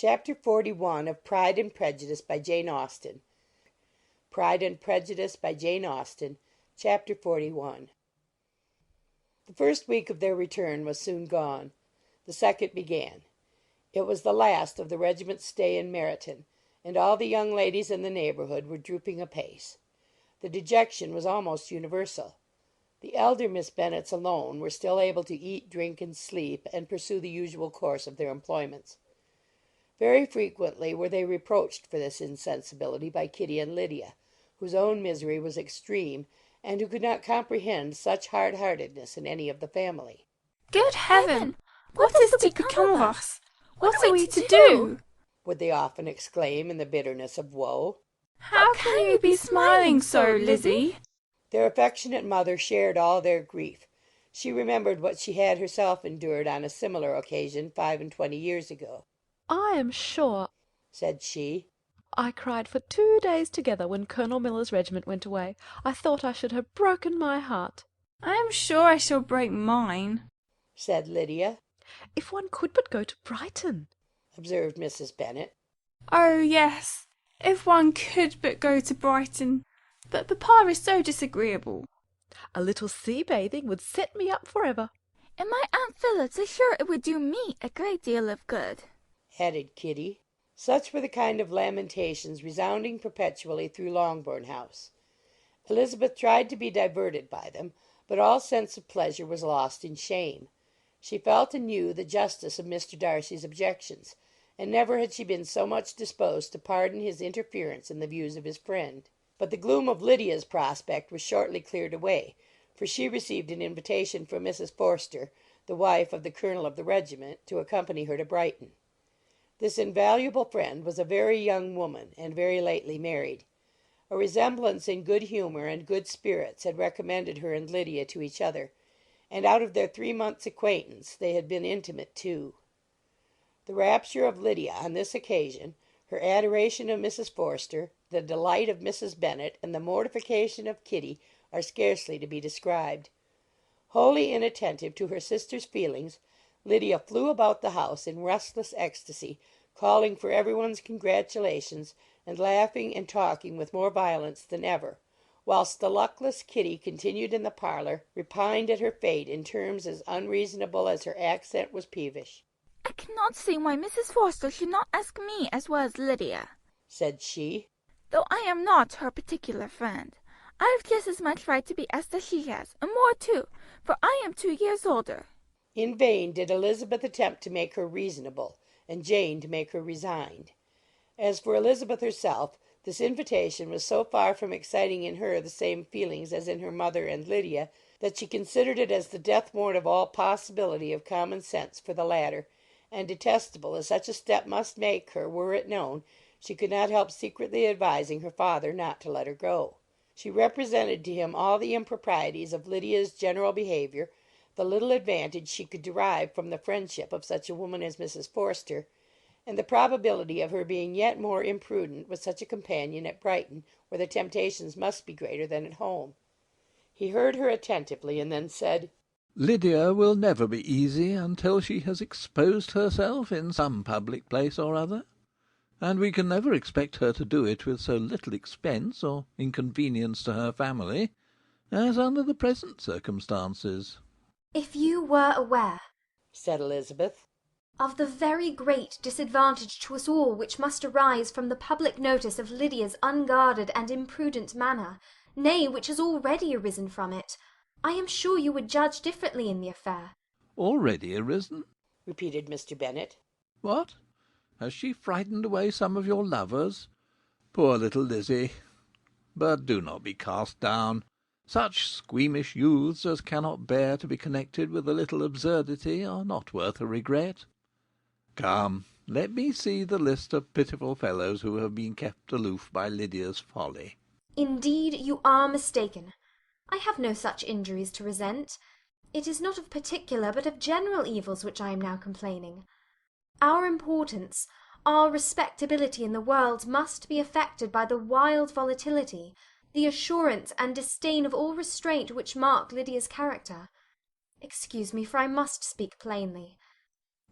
Chapter 41 of Pride and Prejudice by Jane Austen. Pride and Prejudice by Jane Austen, Chapter 41. The first week of their return was soon gone. The second began. It was the last of the regiment's stay in Meryton, and all the young ladies in the neighbourhood were drooping apace. The dejection was almost universal. The elder Miss Bennets alone were still able to eat, drink, and sleep, and pursue the usual course of their employments. Very frequently were they reproached for this insensibility by Kitty and Lydia, whose own misery was extreme, and who could not comprehend such hard-heartedness in any of the family. "Good heaven! What is to become of us? What are we to do?" would they often exclaim in the bitterness of woe. "How can you be smiling so, Lizzie?" Their affectionate mother shared all their grief. She remembered what she had herself endured on a similar occasion 25 years ago. "I am sure," said she, "I cried for 2 days together when Colonel Miller's regiment went away. I thought I should have broken my heart." "I am sure I shall break mine," said Lydia. "If one could but go to Brighton," observed Mrs. Bennet. "Oh, yes, if one could but go to Brighton. But papa is so disagreeable." "A little sea-bathing would set me up for ever." "And my Aunt Phillips is sure it would do me a great deal of good," added Kitty. Such were the kind of lamentations resounding perpetually through Longbourn House. Elizabeth tried to be diverted by them, but all sense of pleasure was lost in shame. She felt anew the justice of Mr. Darcy's objections, and never had she been so much disposed to pardon his interference in the views of his friend. But the gloom of Lydia's prospect was shortly cleared away, for she received an invitation from Mrs. Forster, the wife of the colonel of the regiment, to accompany her to Brighton. This invaluable friend was a very young woman, and very lately married. A resemblance in good humour and good spirits had recommended her and Lydia to each other, and out of their 3 months' acquaintance they had been intimate too. The rapture of Lydia on this occasion, her adoration of Mrs. Forster, the delight of Mrs. Bennet, and the mortification of Kitty are scarcely to be described. Wholly inattentive to her sister's feelings, Lydia flew about the house in restless ecstasy, calling for everyone's congratulations, and laughing and talking with more violence than ever, whilst the luckless Kitty continued in the parlour, repined at her fate in terms as unreasonable as her accent was peevish. "I cannot see why Mrs. Forster should not ask me as well as Lydia," said she, "though I am not her particular friend. I have just as much right to be asked as she has, and more too, for I am 2 years older." In vain did Elizabeth attempt to make her reasonable, and Jane to make her resigned. As for Elizabeth herself, this invitation was so far from exciting in her the same feelings as in her mother and Lydia, that she considered it as the death-warrant of all possibility of common sense for the latter, and detestable as such a step must make her were it known, she could not help secretly advising her father not to let her go. She represented to him all the improprieties of Lydia's general behaviour, the little advantage she could derive from the friendship of such a woman as Mrs. Forster, and the probability of her being yet more imprudent with such a companion at Brighton, where the temptations must be greater than at home. He heard her attentively, and then said, "Lydia will never be easy until she has exposed herself in some public place or other, and we can never expect her to do it with so little expense or inconvenience to her family as under the present circumstances." "If you were aware," said Elizabeth, "of the very great disadvantage to us all which must arise from the public notice of Lydia's unguarded and imprudent manner, nay, which has already arisen from it, I am sure you would judge differently in the affair." "Already arisen?" repeated Mr. Bennet. "What? Has she frightened away some of your lovers? Poor little Lizzie! But do not be cast down. Such squeamish youths as cannot bear to be connected with a little absurdity are not worth a regret. Come, let me see the list of pitiful fellows who have been kept aloof by Lydia's folly." "Indeed, you are mistaken. I have no such injuries to resent. It is not of particular, but of general evils which I am now complaining. Our importance, our respectability in the world must be affected by the wild volatility, the assurance and disdain of all restraint which mark Lydia's character. Excuse me, for I must speak plainly.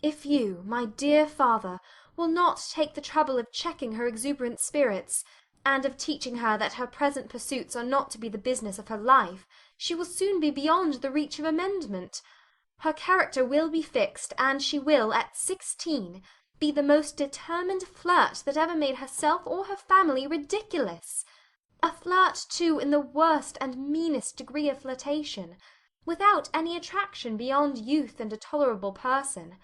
If you, my dear father, will not take the trouble of checking her exuberant spirits, and of teaching her that her present pursuits are not to be the business of her life, she will soon be beyond the reach of amendment. Her character will be fixed, and she will, at 16, be the most determined flirt that ever made herself or her family ridiculous. A flirt, too, in the worst and meanest degree of flirtation, without any attraction beyond youth and a tolerable person,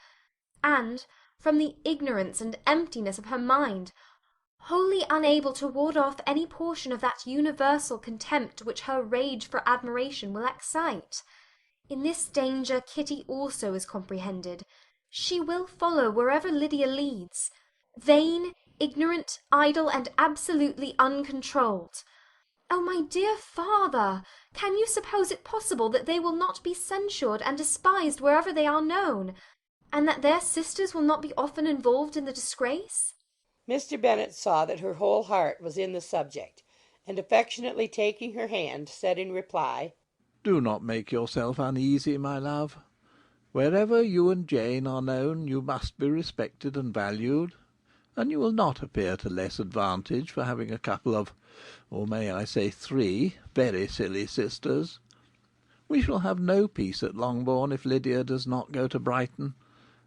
and, from the ignorance and emptiness of her mind, wholly unable to ward off any portion of that universal contempt which her rage for admiration will excite. In this danger Kitty also is comprehended. She will follow wherever Lydia leads, vain, ignorant, idle, and absolutely uncontrolled. Oh, my dear father, can you suppose it possible that they will not be censured and despised wherever they are known, and that their sisters will not be often involved in the disgrace? Mr. Bennet saw that her whole heart was in the subject, and affectionately taking her hand, said in reply, "Do not make yourself uneasy, my love. Wherever you and Jane are known, you must be respected and valued, and you will not appear to less advantage for having a couple of, or may I say 3, very silly sisters. We shall have no peace at Longbourn if Lydia does not go to Brighton.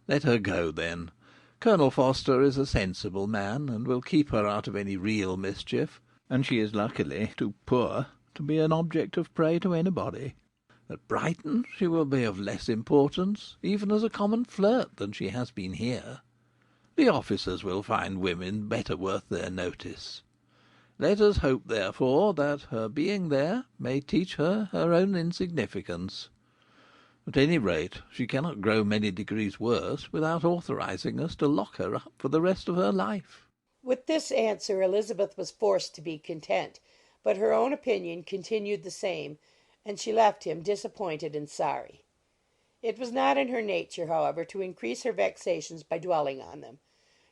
Let her go, then. Colonel Forster is a sensible man, and will keep her out of any real mischief, and she is luckily too poor to be an object of prey to anybody. At Brighton she will be of less importance, even as a common flirt, than she has been here. The officers will find women better worth their notice. Let us hope, therefore, that her being there may teach her her own insignificance. At any rate, she cannot grow many degrees worse without authorizing us to lock her up for the rest of her life." With this answer Elizabeth was forced to be content, but her own opinion continued the same, and she left him disappointed and sorry. It was not in her nature, however, to increase her vexations by dwelling on them.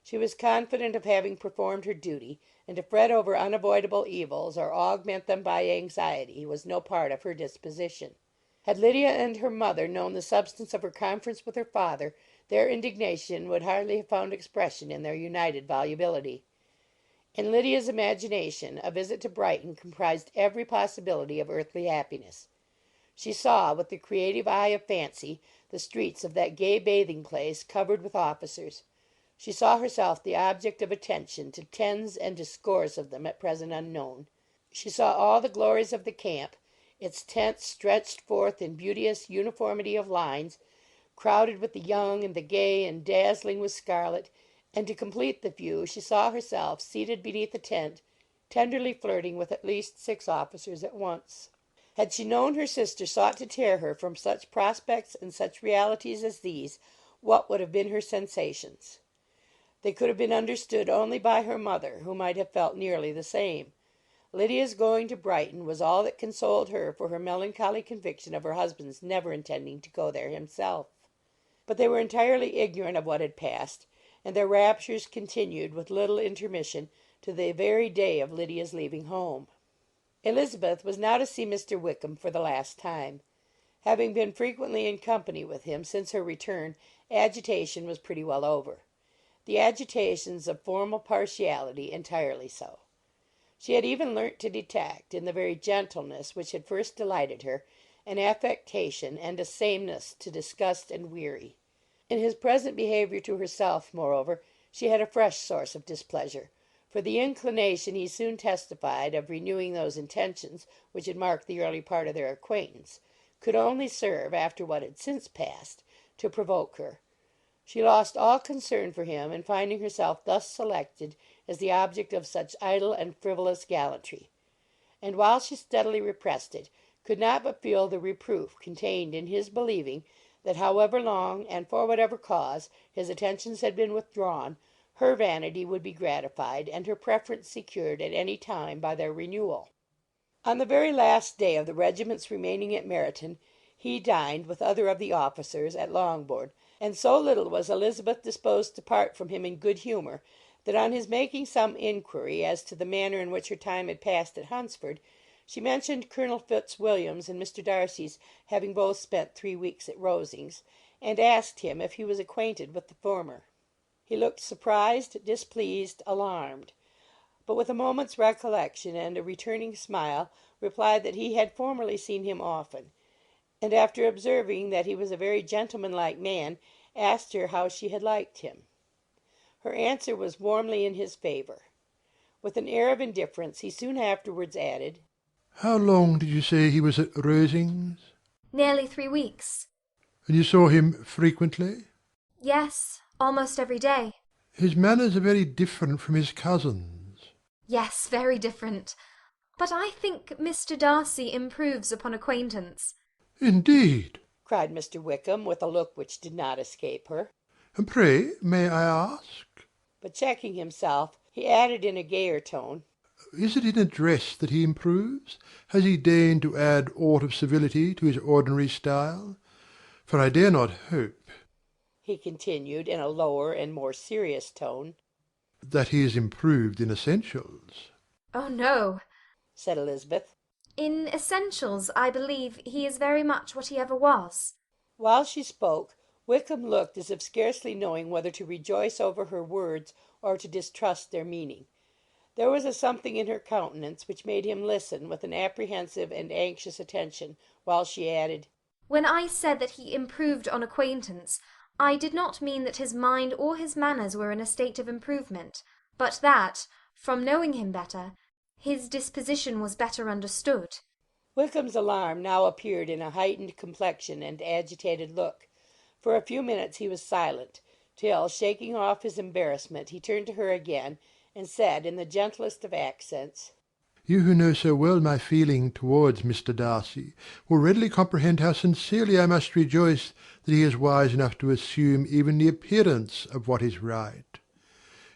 She was confident of having performed her duty, and to fret over unavoidable evils, or augment them by anxiety, was no part of her disposition. Had Lydia and her mother known the substance of her conference with her father, their indignation would hardly have found expression in their united volubility. In Lydia's imagination a visit to Brighton comprised every possibility of earthly happiness. She saw, with the creative eye of fancy, the streets of that gay bathing-place covered with officers. She saw herself the object of attention to tens and to scores of them at present unknown. She saw all the glories of the camp, its tents stretched forth in beauteous uniformity of lines, crowded with the young and the gay and dazzling with scarlet, and to complete the view she saw herself seated beneath a tent, tenderly flirting with at least 6 officers at once. Had she known her sister sought to tear her from such prospects and such realities as these, what would have been her sensations? They could have been understood only by her mother, who might have felt nearly the same. Lydia's going to Brighton was all that consoled her for her melancholy conviction of her husband's never intending to go there himself. But they were entirely ignorant of what had passed, and their raptures continued with little intermission to the very day of Lydia's leaving home. Elizabeth was now to see Mr. Wickham for the last time. Having been frequently in company with him since her return, agitation was pretty well over. The agitations of formal partiality entirely so. She had even learnt to detect, in the very gentleness which had first delighted her, an affectation and a sameness to disgust and weary. In his present behaviour to herself, moreover, she had a fresh source of displeasure, for the inclination he soon testified of renewing those intentions which had marked the early part of their acquaintance could only serve, after what had since passed, to provoke her. She lost all concern for him in finding herself thus selected as the object of such idle and frivolous gallantry, and while she steadily repressed it, could not but feel the reproof contained in his believing that however long and for whatever cause his attentions had been withdrawn, her vanity would be gratified and her preference secured at any time by their renewal. On the very last day of the regiment's remaining at Meryton, he dined, with other of the officers, at Longbourn, and so little was Elizabeth disposed to part from him in good humour, that on his making some inquiry as to the manner in which her time had passed at Hunsford, she mentioned Colonel Fitzwilliam's and Mr. Darcy's having both spent 3 weeks at Rosings, and asked him if he was acquainted with the former. He looked surprised, displeased, alarmed, but with a moment's recollection and a returning smile, replied that he had formerly seen him often, and after observing that he was a very gentlemanlike man, asked her how she had liked him. Her answer was warmly in his favour. With an air of indifference he soon afterwards added, "How long did you say he was at Rosings?" Nearly 3 weeks. "And you saw him frequently?" Yes, almost every day. "His manners are very different from his cousin's." Yes, very different. But I think Mr. Darcy improves upon acquaintance. "Indeed!" cried Mr. Wickham, with a look which did not escape her. "And pray, may I ask?" But checking himself, he added in a gayer tone, "Is it in address that he improves? Has he deigned to add aught of civility to his ordinary style? For I dare not hope," he continued, in a lower and more serious tone, "that he is improved in essentials." Oh, no, said Elizabeth. in essentials I believe he is very much what he ever was. While she spoke, Wickham looked as if scarcely knowing whether to rejoice over her words or to distrust their meaning. There was a something in her countenance which made him listen with an apprehensive and anxious attention, while she added, When I said that he improved on acquaintance, I did not mean that his mind or his manners were in a state of improvement, but that, from knowing him better, his disposition was better understood. Wickham's alarm now appeared in a heightened complexion and agitated look. For a few minutes he was silent, till, shaking off his embarrassment, he turned to her again, and said in the gentlest of accents, "You who know so well my feeling towards Mr. Darcy will readily comprehend how sincerely I must rejoice that he is wise enough to assume even the appearance of what is right.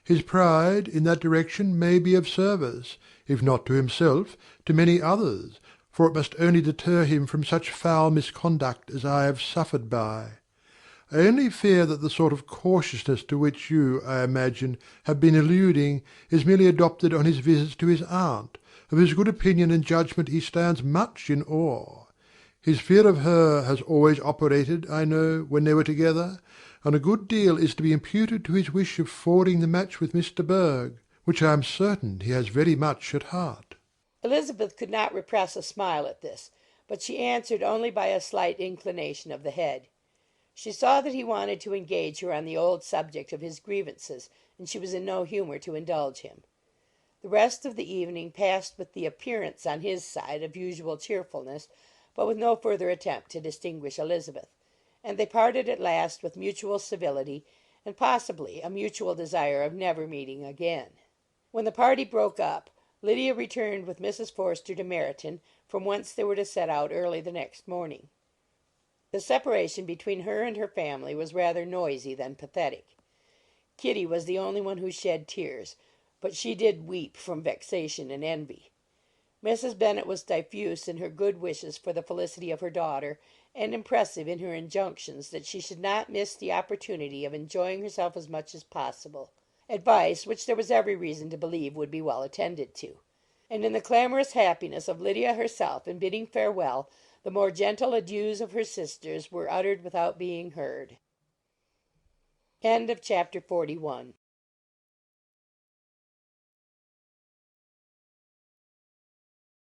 His pride in that direction may be of service, if not to himself, to many others, for it must only deter him from such foul misconduct as I have suffered by. I only fear that the sort of cautiousness to which you, I imagine, have been alluding, is merely adopted on his visits to his aunt, of whose good opinion and judgment he stands much in awe. His fear of her has always operated, I know, when they were together, and a good deal is to be imputed to his wish of forwarding the match with Mr. Berg, which I am certain he has very much at heart." Elizabeth could not repress a smile at this, but she answered only by a slight inclination of the head. She saw that he wanted to engage her on the old subject of his grievances, and she was in no humour to indulge him. The rest of the evening passed with the appearance on his side of usual cheerfulness, but with no further attempt to distinguish Elizabeth, and they parted at last with mutual civility, and possibly a mutual desire of never meeting again. When the party broke up, Lydia returned with Mrs. Forster to Meryton, from whence they were to set out early the next morning. The separation between her and her family was rather noisy than pathetic. Kitty was the only one who shed tears, but she did weep from vexation and envy. Mrs. Bennet was diffuse in her good wishes for the felicity of her daughter, and impressive in her injunctions that she should not miss the opportunity of enjoying herself as much as possible, advice which there was every reason to believe would be well attended to. And in the clamorous happiness of Lydia herself in bidding farewell, the more gentle adieus of her sisters were uttered without being heard. End of chapter 41.